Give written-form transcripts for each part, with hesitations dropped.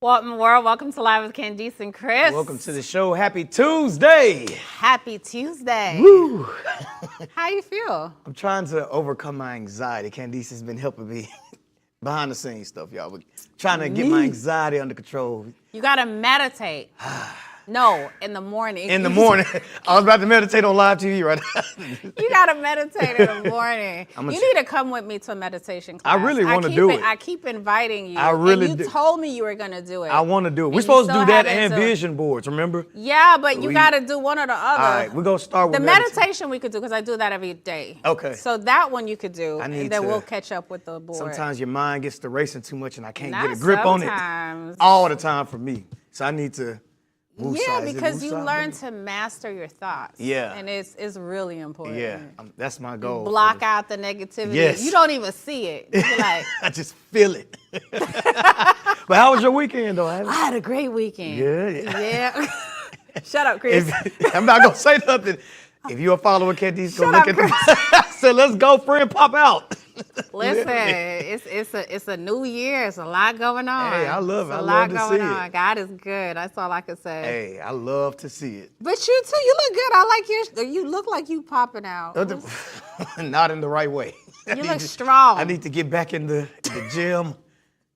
Walton World, welcome to Live with Candice and Kris. Welcome to the show. Happy Tuesday. Happy Tuesday. Woo. How you feel? I'm trying to overcome my anxiety. Candice has been helping me behind the scenes stuff, y'all. We're trying to get my anxiety under control. You gotta meditate. No, in the morning. In the morning. I was about to meditate on live TV right now. You gotta meditate in the morning. You need to come with me to a meditation class. I really want to do it. I keep inviting you. I really and you do. told me you were gonna do it. I want to do it. And We're supposed to do that haven't, and vision boards, remember? Yeah, but you gotta do one or the other. All right, we're going to start with the meditation we could do, because I do that every day. Okay. So that one you could do, I need and then to- we'll catch up with the board. Sometimes your mind gets to racing too much and I can't Not get a grip on sometimes. it all the time for me. So I need to move Yeah, sides. because you learn to master your thoughts. Yeah. And it's really important. Yeah, that's my goal. Block out the negativity. Yes. You don't even see it. You're like, I just feel it. But how was your weekend, though? I had a great weekend. Yeah. Shut up, Kris. I'm not going to say nothing. If you're a follower, Candice, go Shut look up, at the So let's go, friend, pop out. Listen, it's a new year. It's a lot going on. Hey, I love it. It's I a love lot to going see on. it. God is good. That's all I can say. Hey, I love to see it. But you too. You look good. I like your. You look like you popping out. Not in the right way. You look strong. I need to get back in the gym.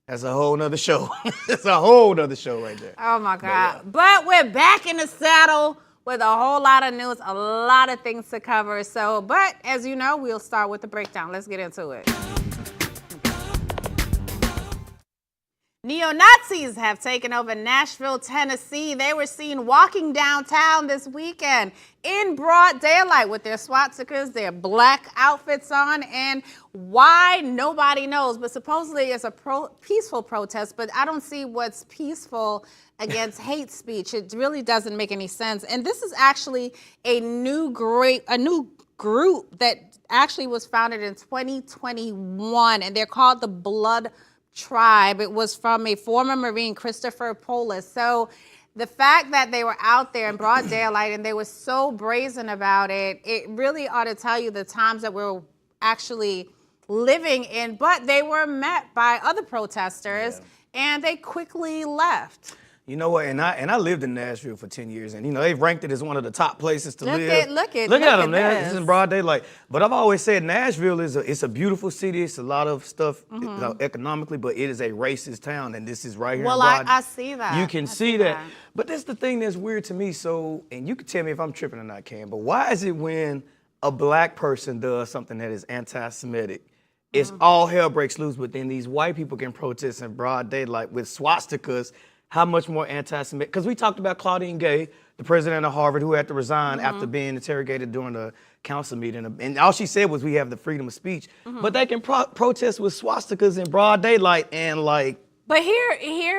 That's a whole nother show. It's a whole nother show right there. Oh my God. But we're back in the saddle with a whole lot of news, a lot of things to cover. So, but as you know, we'll start with the breakdown. Let's get into it. Neo-Nazis have taken over Nashville, Tennessee. They were seen walking downtown this weekend in broad daylight with their swastikas, their black outfits on, and why, nobody knows. But supposedly it's a peaceful protest, but I don't see what's peaceful against hate speech. It really doesn't make any sense. And this is actually a new group that actually was founded in 2021, and they're called the Blood Tribe. It was from a former Marine, Christopher Polis. So the fact that they were out there in broad daylight and they were so brazen about it, it really ought to tell you the times that we're actually living in. But they were met by other protesters and they quickly left. You know what? And I lived in Nashville for 10 years, and they've ranked it as one of the top places to live. Look at them, man. this. It's in broad daylight. But I've always said Nashville it's a beautiful city. It's a lot of stuff economically, but it is a racist town, and this is right here. Well, in broad. I see that. You can see that. But that's the thing that's weird to me. So, and you can tell me if I'm tripping or not, Cam. But why is it when a black person does something that is anti-Semitic, it's all hell breaks loose, but then these white people can protest in broad daylight with swastikas? How much more anti-Semitic? Because we talked about Claudine Gay, the president of Harvard, who had to resign after being interrogated during a council meeting. And all she said was, we have the freedom of speech. But they can protest with swastikas in broad daylight and like. But here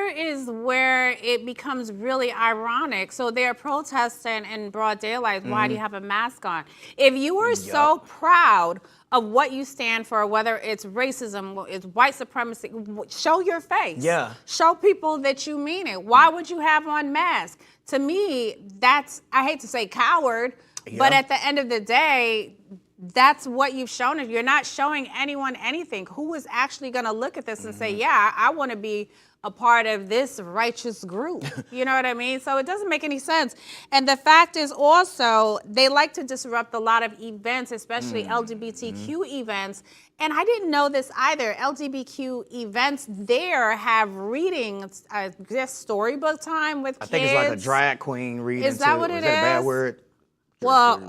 is where it becomes really ironic. So they're protesting in broad daylight. Why do you have a mask on? If you were so proud of what you stand for, whether it's racism, it's white supremacy, show your face. Yeah. Show people that you mean it. Why would you have on mask? To me, that's, I hate to say coward, but at the end of the day, that's what you've shown. If you're not showing anyone anything, who is actually going to look at this and say, yeah, I want to be a part of this righteous group? You know what I mean? So it doesn't make any sense. And the fact is also, they like to disrupt a lot of events, especially LGBTQ events. And I didn't know this either. LGBTQ events there have readings, there's storybook time with kids. I think it's like a drag queen reading. Is that what it is? Is that a bad word? Well,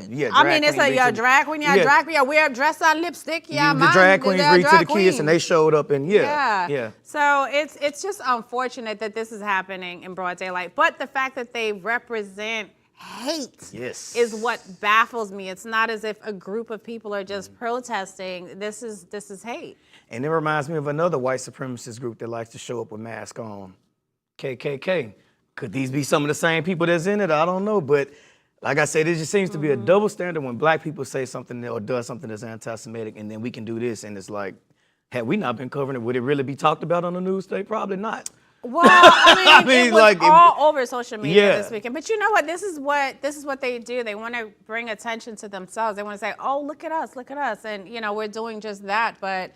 yeah, I mean, it's a drag queen. Yeah, drag queen. Yeah, wear a dress on lipstick. Yeah, the drag queens read to the kids, and they showed up, and yeah. So it's just unfortunate that this is happening in broad daylight. But the fact that they represent hate is what baffles me. It's not as if a group of people are just protesting. This is hate. And it reminds me of another white supremacist group that likes to show up with masks on, KKK. Could these be some of the same people that's in it? I don't know, but. Like I said, it just seems to be a double standard when black people say something or does something that's anti-Semitic, and then we can do this, and it's like, had we not been covering it, would it really be talked about on the news today? Probably not. Well, I mean, it was like, all over social media this weekend. But you know what? This is what they do. They want to bring attention to themselves. They want to say, "Oh, look at us," and we're doing just that. But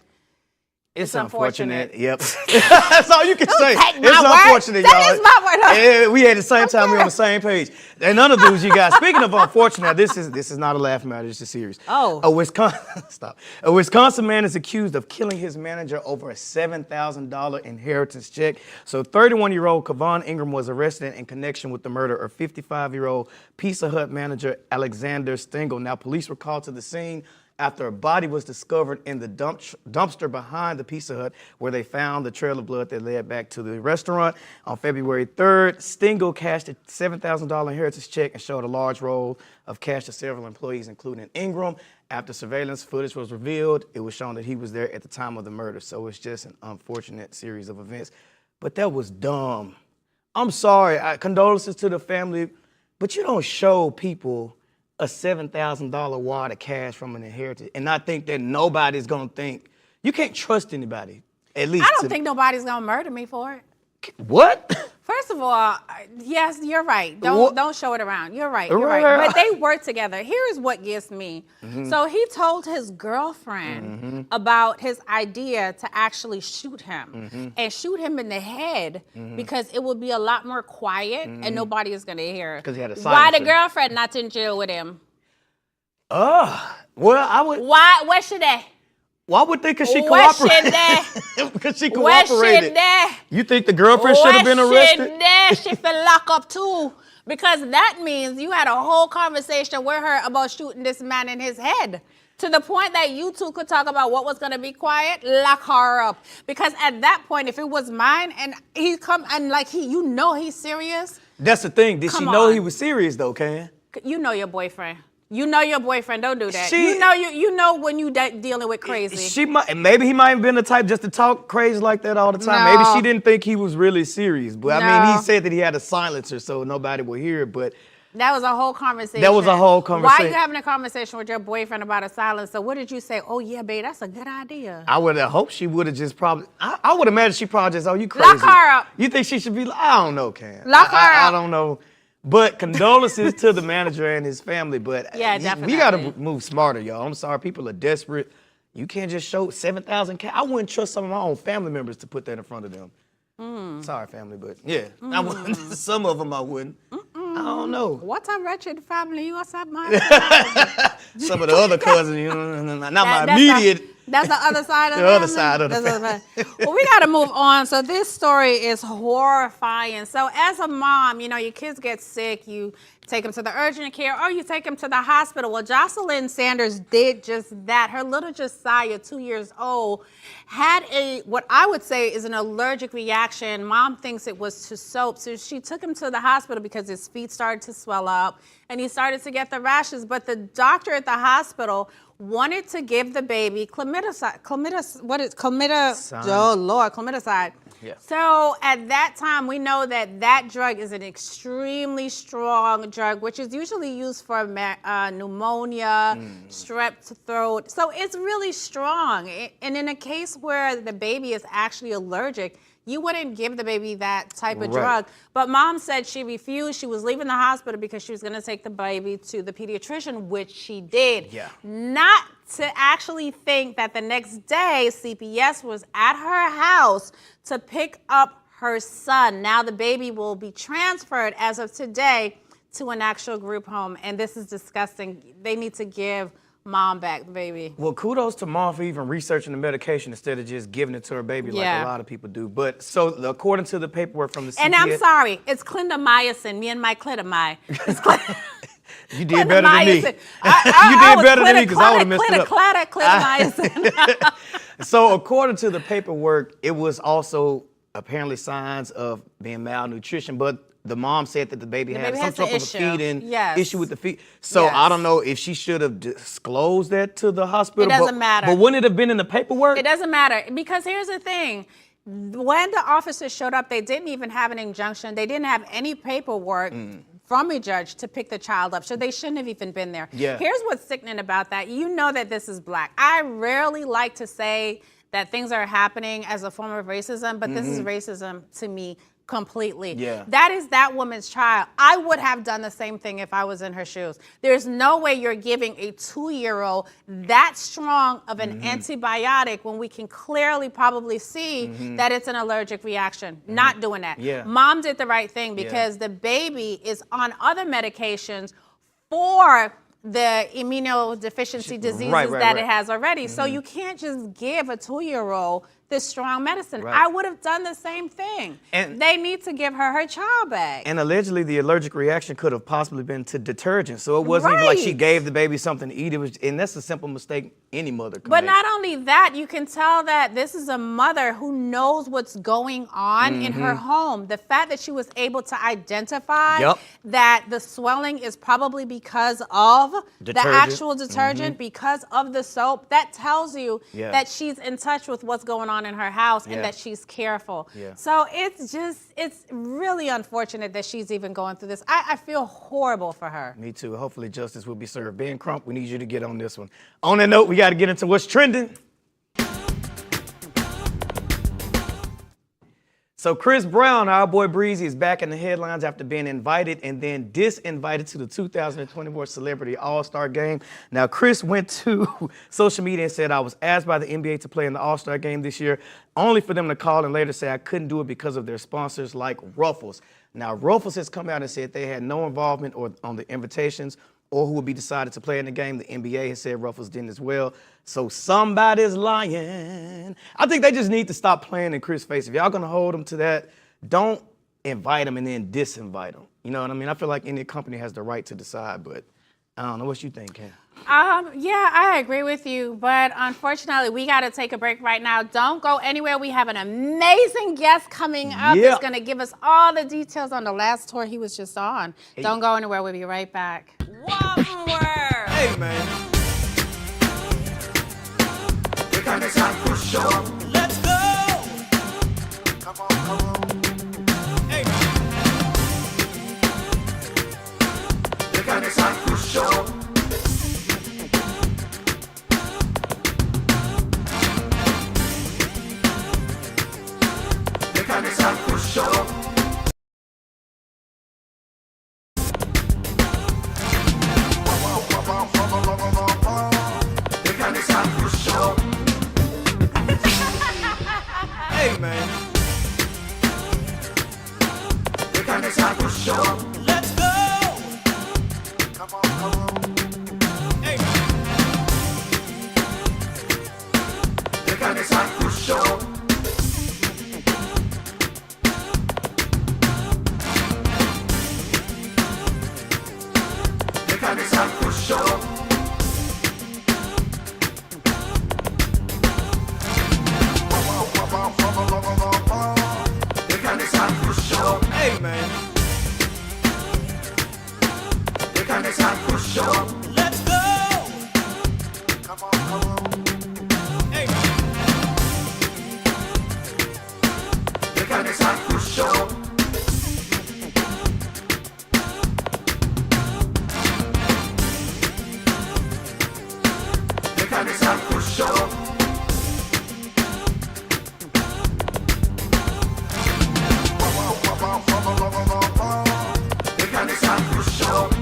It's unfortunate. Yep. That's all you can say. Take my It's word. unfortunate, y'all. That is my word. Yeah, we at the same time. We on the same page. And none of those you guys. Speaking of unfortunate, this is not a laughing matter. This is serious. Oh. A Wisconsin man is accused of killing his manager over a $7,000 inheritance check. So 31-year-old Kevon Ingram was arrested in connection with the murder of 55-year-old Pizza Hut manager Alexander Stengel. Now, police were called to the scene after a body was discovered in the dumpster behind the Pizza Hut, where they found the trail of blood that led back to the restaurant. On February 3rd, Stengel cashed a $7,000 inheritance check and showed a large roll of cash to several employees, including Ingram. After surveillance footage was revealed, it was shown that he was there at the time of the murder. So it's just an unfortunate series of events. But that was dumb. I'm sorry. Condolences to the family, but you don't show people a $7,000 wad of cash from an inheritance and not think that nobody's gonna think. You can't trust anybody, at least. I don't think nobody's gonna murder me for it. What? First of all, yes, you're right. Don't show it around. You're right. You're right. But they work together. Here's what gets me. Mm-hmm. So he told his girlfriend about his idea to actually shoot him and shoot him in the head because it would be a lot more quiet and nobody is gonna hear. Because he had a silencer. Why the girlfriend not in jail with him? Well, I would. Why? Where should they? Why would they? Because she Where should cooperated. they? Because she Where cooperated. should they? You think the girlfriend should have been arrested? She fell lock up too. Because that means you had a whole conversation with her about shooting this man in his head. To the point that you two could talk about what was going to be quiet, lock her up. Because at that point, if it was mine and he come and you know he's serious. That's the thing. Did she know he was serious though, Ken? You know your boyfriend. You know your boyfriend. Don't do that. She, you know when you dealing with crazy. She might, maybe he might have been the type just to talk crazy like that all the time. No. Maybe she didn't think he was really serious. But No. I mean, he said that he had a silencer so nobody would hear it. But that was a whole conversation. That was a whole conversation. Why are you having a conversation with your boyfriend about a silencer? What did you say? Oh yeah, babe, that's a good idea. I would have hoped she would have just probably. I would imagine she probably just, oh, you crazy. Lock her up. You think she should be? I don't know, Cam. Lock her up. I don't know. But condolences to the manager and his family. But yeah, definitely. We got to move smarter, y'all. I'm sorry, people are desperate. You can't just show 7,000 cash. I wouldn't trust some of my own family members to put that in front of them. Sorry, family, but yeah, I wouldn't. Some of them I wouldn't. I don't know. What a wretched family you are, Some of the other cousins, you know, not my immediate. That's the other side of the other side of the family. Well, we got to move on. So this story is horrifying. So as a mom, you know, your kids get sick, you take them to the urgent care or you take them to the hospital. Well, Jocelyn Sanders did just that. Her little Josiah, 2 years old, had what I would say is an allergic reaction. Mom thinks it was to soap. So she took him to the hospital because his feet started to swell up and he started to get the rashes. But the doctor at the hospital wanted to give the baby chlamydicide. Oh Lord, chlamydicide. Yeah. So at that time, we know that drug is an extremely strong drug, which is usually used for pneumonia, strep throat. So it's really strong. And in a case where the baby is actually allergic, you wouldn't give the baby that type of drug. But mom said she refused. She was leaving the hospital because she was going to take the baby to the pediatrician, which she did. Yeah. Not to actually think that the next day CPS was at her house to pick up her son. Now the baby will be transferred as of today to an actual group home. And this is disgusting. They need to give mom back the baby. Well, kudos to mom for even researching the medication instead of just giving it to her baby like a lot of people do. But so according to the paperwork from the CPS. And I'm sorry, it's clindamycin, me and my clindamycin. You did better than me. You did better than me because I would have messed it up. Clindamycin. So according to the paperwork, it was also apparently signs of being malnutrition, but the mom said that the baby had some sort of a feeding issue with the feet. So I don't know if she should have disclosed that to the hospital. It doesn't matter. But wouldn't it have been in the paperwork? It doesn't matter because here's the thing. When the officers showed up, they didn't even have an injunction. They didn't have any paperwork from a judge to pick the child up. So they shouldn't have even been there. Yeah. Here's what's sickening about that. You know that this is black. I rarely like to say that things are happening as a form of racism, but this is racism to me completely. Yeah. That is that woman's child. I would have done the same thing if I was in her shoes. There's no way you're giving a 2-year-old that strong of an antibiotic when we can clearly probably see that it's an allergic reaction. Not doing that. Yeah. Mom did the right thing because the baby is on other medications for the immunodeficiency diseases that it has already. So you can't just give a 2-year-old this strong medicine. Right. I would have done the same thing. And they need to give her child back. And allegedly, the allergic reaction could have possibly been to detergent. So it wasn't even like she gave the baby something to eat. It was, and that's a simple mistake any mother could But make. not only that, you can tell that this is a mother who knows what's going on in her home. The fact that she was able to identify that the swelling is probably because of the actual detergent, because of the soap, that tells you that she's in touch with what's going on in her house and that she's careful. So it's really unfortunate that she's even going through this. I feel horrible for her. Me too. Hopefully justice will be served. Ben Crump, we need you to get on this one. On that note, we got to get into what's trending. So Chris Brown, our boy Breezy, is back in the headlines after being invited and then disinvited to the 2024 Celebrity All-Star Game. Now, Chris went to social media and said, I was asked by the NBA to play in the All-Star Game this year, only for them to call and later say I couldn't do it because of their sponsors like Ruffles. Now, Ruffles has come out and said they had no involvement on the invitations or who would be decided to play in the game. The NBA has said Ruffles didn't as well. So somebody's lying. I think they just need to stop playing in Chris' face. If y'all gonna hold him to that, don't invite him and then disinvite him. You know what I mean? I feel like any company has the right to decide, but I don't know. What you think, Cam? Yeah, I agree with you, but unfortunately, we got to take a break right now. Don't go anywhere. We have an amazing guest coming up that's going to give us all the details on the last tour he was just on. Don't go anywhere. We'll be right back. One word. Hey, man. The Candice Kris Show. Let's go. Come on, come on. Hey. The Candice Kris Show. The Candice Kris Show. The Candice Kris Show. Hey, man. The Candice Kris Show. Let's go. Come on, come on. Hey. The Candice Kris Show. The Candice Kris Show. The Candice Kris Show. Hey, man. The Candice Kris Show. Let's go. Come on, come on. Hey. The Candice Kris Show. The Candice Kris Show. The Candice Kris Show.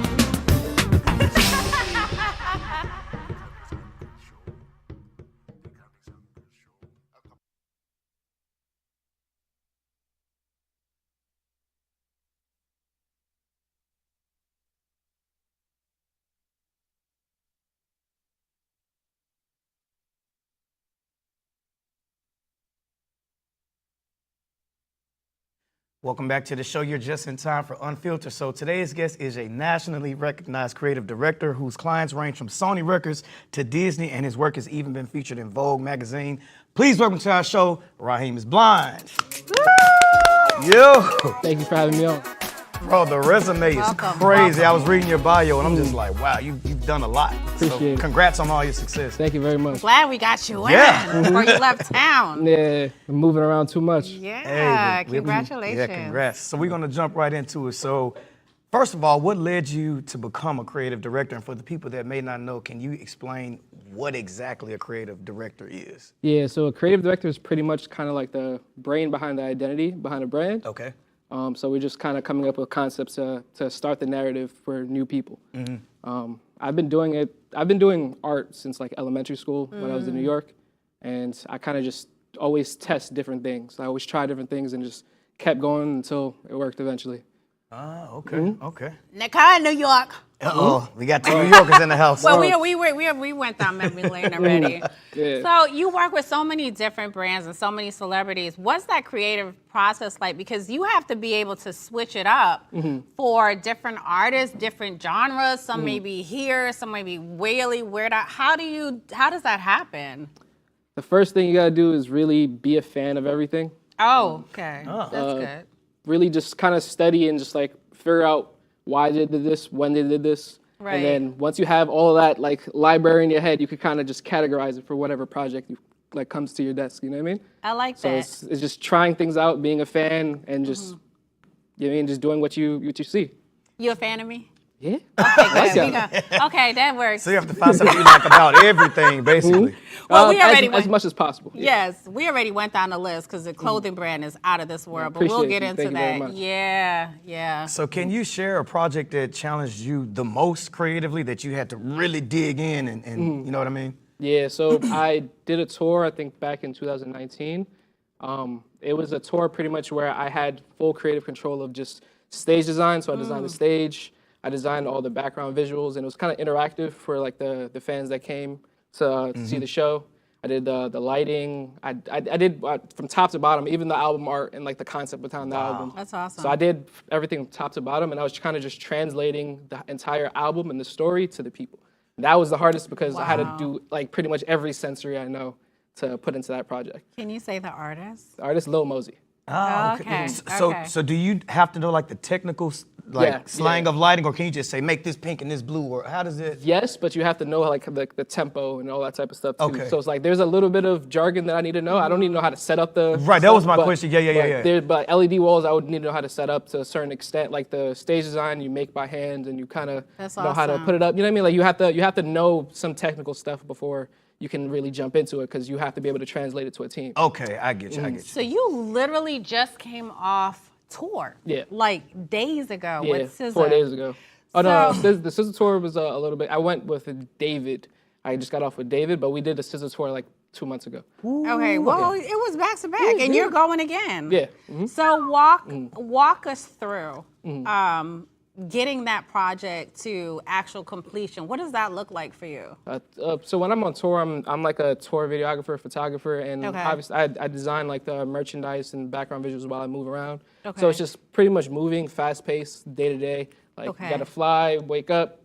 Welcome back to the show. You're just in time for Unfiltered. So today's guest is a nationally recognized creative director whose clients range from Sony Records to Disney, and his work has even been featured in Vogue magazine. Please welcome to our show, Raheem is Blind. Yo, Thank you for having me on. bro, the resume is Welcome, crazy. welcome. I was reading your bio, and I'm just like, wow, you've done a lot. Appreciate so it. congrats on all your success. Thank you very much. Glad we got you in Yeah. before you left town. Yeah, I'm moving around too much. Yeah, congratulations. Yeah, congrats. So we're gonna jump right into it. So first of all, what led you to become a creative director? And for the people that may not know, can you explain what exactly a creative director is? Yeah, so a creative director is pretty much kind of like the brain behind the identity behind a brand. Okay. So we're just kind of coming up with concepts to start the narrative for new people. I've been doing art since like elementary school when I was in New York, and I kind of just always test different things. I always try different things and just kept going until it worked eventually. Ah, okay, okay. Nicole, New York. Uh-oh, we got two New Yorkers in the house. Well, we went down memory lane already. Yeah. So you work with so many different brands and so many celebrities. What's that creative process like? Because you have to be able to switch it up for different artists, different genres. Some may be here, some may be really weird out. How does that happen? The first thing you gotta do is really be a fan of everything. Oh, okay. That's good. Really just kind of study and just like figure out why they did this, when they did this. Right. And then once you have all of that like library in your head, you could kind of just categorize it for whatever project you like comes to your desk, you know what I mean? I like So that. it's just trying things out, being a fan, and just, you know what I mean, just doing what you see. You a fan of me? Yeah. Okay, good. Okay, that works. So you have to find something you like about everything, basically. Well, we already went. as much as possible. Yes, we already went down the list because the clothing brand is out of this world, but we'll appreciate get you. into Thank you very that. much. Yeah. So can you share a project that challenged you the most creatively, that you had to really dig in and you know what I mean? Yeah, so I did a tour, I think back in 2019. It was a tour pretty much where I had full creative control of just stage design. So I designed the stage, I designed all the background visuals, and it was kind of interactive for like the fans that came to see the show. I did the lighting. I did from top to bottom, even the album art and like the concept behind the album. That's awesome. So I did everything from top to bottom, and I was kind of just translating the entire album and the story to the people. That was the hardest because I had to do like pretty much every sensory I know to put into that project. Can you say the artist? The artist Lil Mosey. Oh, Okay, So, okay. so do you have to know like the technical slang of lighting, or can you just say make this pink and this blue, or how does it? Yes, but you have to know like the tempo and all that type of stuff too. Okay. So it's like there's a little bit of jargon that I need to know. I don't need to know how to set up the Right, that stuff, was my question. Yeah. But LED walls, I would need to know how to set up to a certain extent. Like the stage design, you make by hand, and you kind of That's know how to awesome. put it up. You know what I mean? Like you have to know some technical stuff before you can really jump into it, because you have to be able to translate it to a team. Okay, I get you. So you literally just came off tour. Yeah. Like days ago Yeah, with SZA. 4 days ago. Oh no, So- the SZA tour was a little bit. I went with David. I just got off with David, but we did the SZA tour like 2 months ago. Okay, well, it was back to back, and you're going again. Yeah. So walk us through getting that project to actual completion. What does that look like for you? So when I'm on tour, I'm like a tour videographer, photographer, and Okay. obviously I design like the merchandise and background visuals while I move around. Okay. So it's just pretty much moving, fast paced, day to day. Like Okay. you gotta fly, wake up,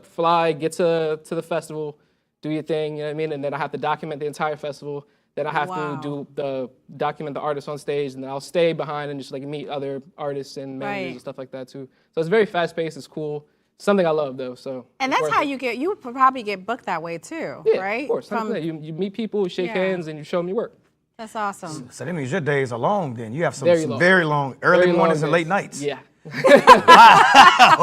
fly, get to the festival, do your thing, you know what I mean? And then I have to document the entire festival. Then I have Wow. to document the artists on stage, and then I'll stay behind and just like meet other artists and managers Right. and stuff like that too. So it's very fast paced. It's cool. Something I love though. So And it's that's worth how it. you probably get booked that way too, Yeah, right? of course. You meet people, shake Yeah. hands, and you show them your work. That's awesome. So that means your days are long. Then you have some Very long. very long, early Very long mornings and days. late nights. Yeah.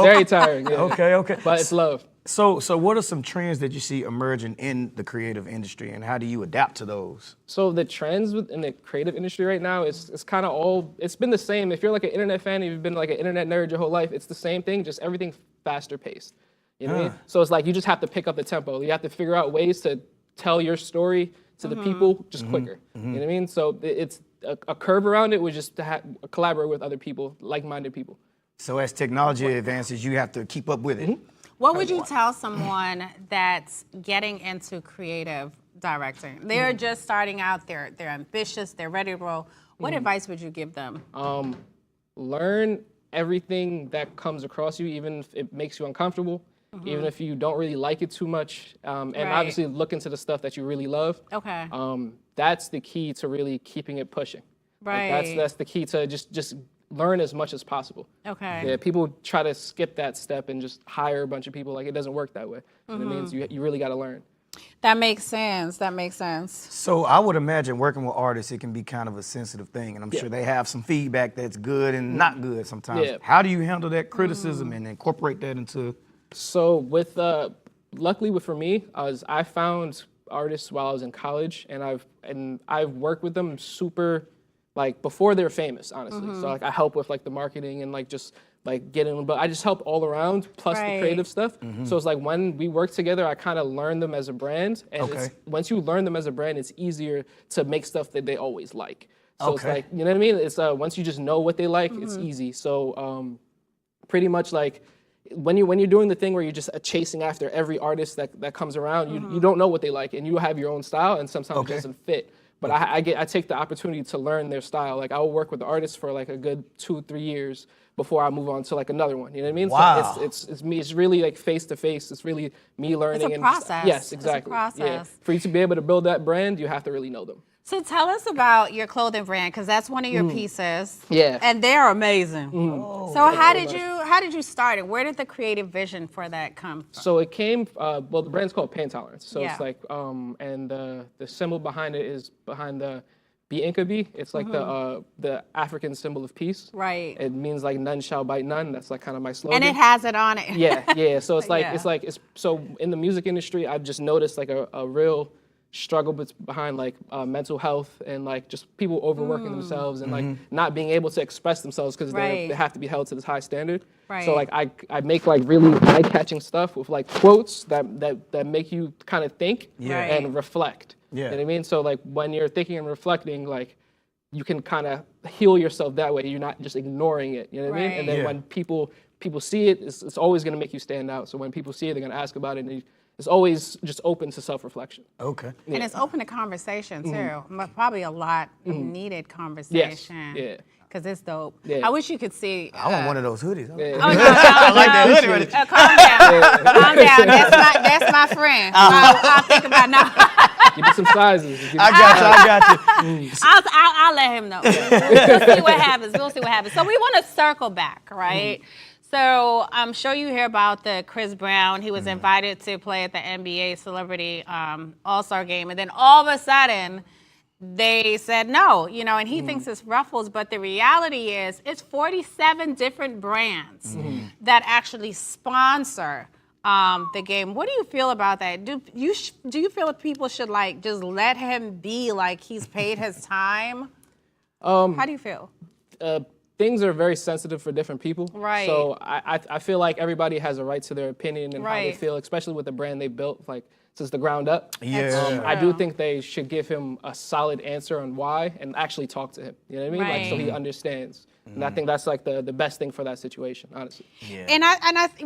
Very tiring. Yeah. Okay. But it's love. So what are some trends that you see emerging in the creative industry, and how do you adapt to those? So the trends in the creative industry right now it's kind of it's been the same. If you're like an internet fan, if you've been like an internet nerd your whole life, it's the same thing, just everything faster paced. You know what I mean? So it's like you just have to pick up the tempo. You have to figure out ways to tell your story to the people just quicker. You know what I mean? So it's a curve around it was just to collaborate with other people, like-minded people. So as technology advances, you have to keep up with it. What would you tell someone that's getting into creative directing? They're just starting out, they're ambitious, they're ready to roll. What advice would you give them? Learn everything that comes across you, even if it makes you uncomfortable, even if you don't really like it too much, and Right. obviously look into the stuff that you really love. Okay. That's the key to really keeping it pushing. Right. Like that's the key to just learn as much as possible. Okay. Yeah, people try to skip that step and just hire a bunch of people. Like it doesn't work that way. And it means you really got to learn. That makes sense. So I would imagine working with artists, it can be kind of a sensitive thing, and I'm sure they have some feedback that's good and not good sometimes. Yeah. How do you handle that criticism and incorporate that into? So with luckily for me, I found artists while I was in college, and I've worked with them super like before they're famous, honestly. So like I help with like the marketing and like just like getting them, but I just help all around plus the creative stuff. So it's like when we work together, I kind of learn them as a brand, and once you learn them as a brand, it's easier to make stuff that they always like. So it's like, you know what I mean? It's once you just know what they like, it's easy. So pretty much like when you're doing the thing where you're just chasing after every artist that comes around, you don't know what they like, and you have your own style, and sometimes it doesn't fit. But I take the opportunity to learn their style. Like I will work with the artist for like a good 2-3 years before I move on to like another one. You know what I mean? Wow. So it's me. It's really like face to face. It's really me learning. It's a and process. Yes, exactly. It's a process. Yeah. For you to be able to build that brand, you have to really know them. So tell us about your clothing brand, because that's one of your pieces. Yeah. And they're amazing. So how did you start it? Where did the creative vision for that come from? So it came, well, the brand's called Pain Tolerance. So Yeah. it's like, and the symbol behind it is behind the Inca bee. It's like the African symbol of peace. Right. It means like none shall bite none. That's like kind of my slogan. And it has it on it. Yeah. So it's like, Yeah. so in the music industry, I've just noticed like a real struggle behind like mental health and like just people overworking themselves and like not being able to express themselves because Right. they have to be held to this high standard. Right. So like I make like really eye-catching stuff with like quotes that make you kind of think and reflect. Yeah. You know what I mean? So like when you're thinking and reflecting, like you can kind of heal yourself that way. You're not just ignoring it. You know what I mean? And then Right. when people see it, it's always going to make you stand out. So when people see it, they're going to ask about it, and it's always just open to self-reflection. Okay. And it's open to conversation too. Probably a lot of needed conversation. Yeah. Because it's dope. Yeah. I wish you could see. I want one of those hoodies. Oh, no, I like that hoodie right there. Calm down. Calm down. That's my friend. I'll think about it now. Give me some sizes. I got you. I'll let him know. We'll see what happens. So we want to circle back, right? So I'm sure you hear about the Chris Brown. He was invited to play at the NBA Celebrity All-Star Game, and then all of a sudden they said no, and he thinks it's Ruffles, but the reality is it's 47 different brands that actually sponsor the game. What do you feel about that? Do you feel that people should like just let him be, like he's paid his time? How do you feel? Things are very sensitive for different people. Right. So I feel like everybody has a right to their opinion and how they Right. feel, especially with the brand they built like since the ground up. Yeah. I do think they should give him a solid answer on why and actually talk to him. You know what I mean? Like so he understands. And I think that's like the best thing for that situation, honestly. Yeah. And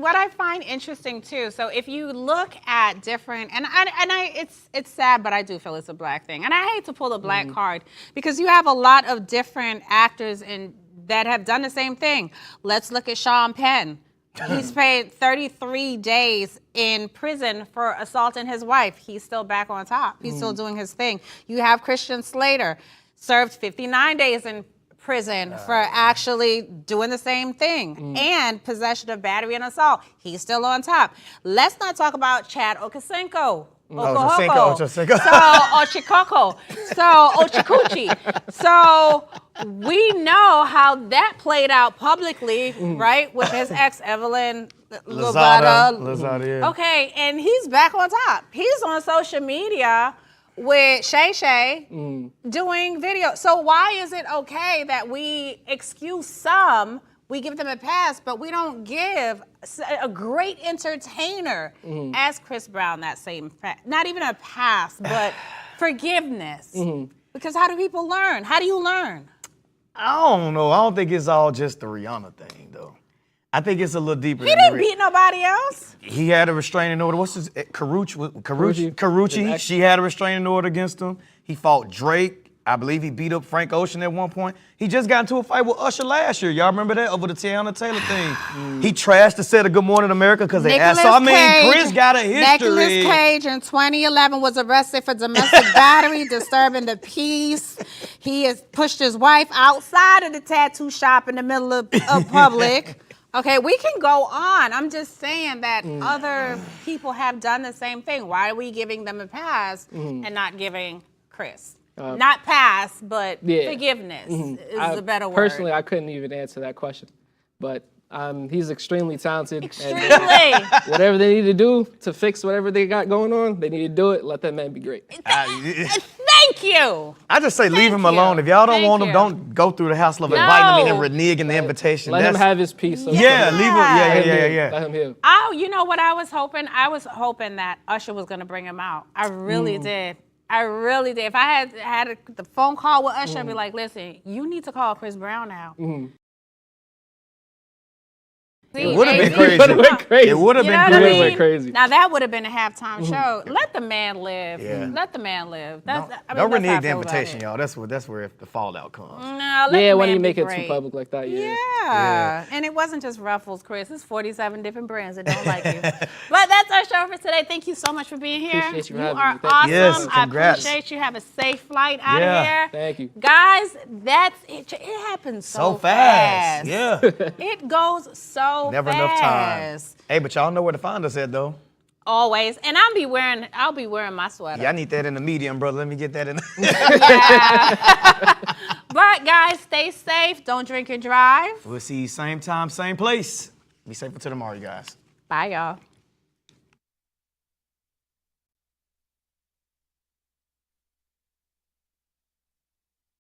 what I find interesting too. So if you look at different, it's sad, but I do feel it's a black thing. And I hate to pull the black card because you have a lot of different actors that have done the same thing. Let's look at Sean Penn. He's paid 33 days in prison for assaulting his wife. He's still back on top. He's still doing his thing. You have Christian Slater, served 59 days in prison for actually doing the same thing, and possession of battery and assault. He's still on top. Let's not talk about Chad Okosenko. Ochikuchi. So we know how that played out publicly, right, with his ex Evelyn Lozada. Yeah. Okay, and he's back on top. He's on social media with Shay Shay doing videos. So why is it okay that we excuse some, we give them a pass, but we don't give a great entertainer as Chris Brown that same, not even a pass, but forgiveness? Because how do people learn? How do you learn? I don't know. I don't think it's all just the Rihanna thing, though. I think it's a little deeper. He didn't beat nobody else. He had a restraining order. What's his Carucci? She had a restraining order against him. He fought Drake. I believe he beat up Frank Ocean at one point. He just got into a fight with Usher last year. Y'all remember that? Over the Tiana Taylor thing. He trashed the set of Good Morning America because they asked. So, I mean, Chris got a history. Nicolas Cage in 2011 was arrested for domestic battery, disturbing the peace. He has pushed his wife outside of the tattoo shop in the middle of public. Okay, we can go on. I'm just saying that other people have done the same thing. Why are we giving them a pass and not giving Chris? Not pass, but forgiveness is the better word. Personally, I couldn't even answer that question. But he's extremely talented. Extremely. And whatever they need to do to fix whatever they got going on, they need to do it. Let that man be great. Thank Thank you. I just say leave Thank him you. alone. If y'all don't Thank want him, you. don't go through the hassle of inviting him and reneging the invitation. Let him have his piece. So Yeah, leave him. Yeah. Yeah. Let him heal. Oh, you know what I was hoping? I was hoping that Usher was gonna bring him out. I really did. I really did. If I had the phone call with Usher, I'd be like, listen, you need to call Chris Brown out. It would have been Jay-Z crazy. It would've been crazy. It would have You been know what I crazy. mean? Went crazy. Now that would have been a halftime show. Let the man live. Yeah. Let the man live. Don't, That's, I mean, don't that's how I renege the feel about invitation, it. y'all. That's where the fallout comes. No, let Yeah, the when man you make be it too great. public like that, yeah. Yeah. And it wasn't just Ruffles, Chris. It's 47 different brands that don't like you. But that's our show for today. Thank you so much for being here. Appreciate you You having are me. Thank you. awesome. Yes, I congrats. appreciate you. Have a safe flight out Yeah. of here. Thank you. Guys, that's it. It happens so fast. Yeah. It goes so Never fast. enough time. Hey, but y'all know where to find us at, though. Always. And I'll be wearing my sweater. Yeah, I need that in the medium, brother. Let me get that in. But guys, stay safe. Don't drink and drive. We'll see you same time, same place. Be safe until tomorrow, you guys. Bye, y'all.